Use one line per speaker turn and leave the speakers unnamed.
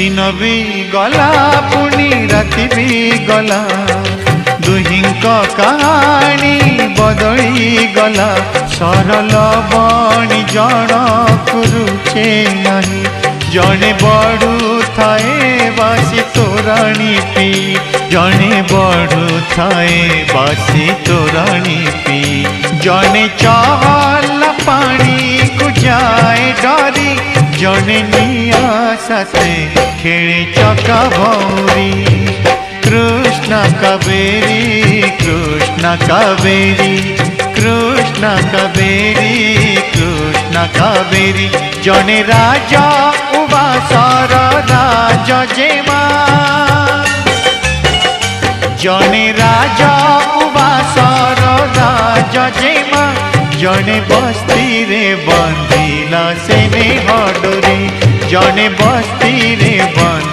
दिन भी गला पुणी राति भी गला दुहिंक कहानी बदली गला सरल बणी जन रुचे नहीं जड़े बड़ू थाए बासी तोराणी पी जड़े बड़ू थाए बासी तोराणी पी जड़े चहल पानी को जाए डरी जड़े निया साथे खेले चका भौरी कृष्ण कावेरी कृष्ण कावेरी कृष्ण कावेरी कृष्ण कावेरी जने राजा उबासर राज जेमा जने राजा उबासर राज जेमा जने बस्ती रे बंधिला सेने हडोरी जने बस्ती रे बंधी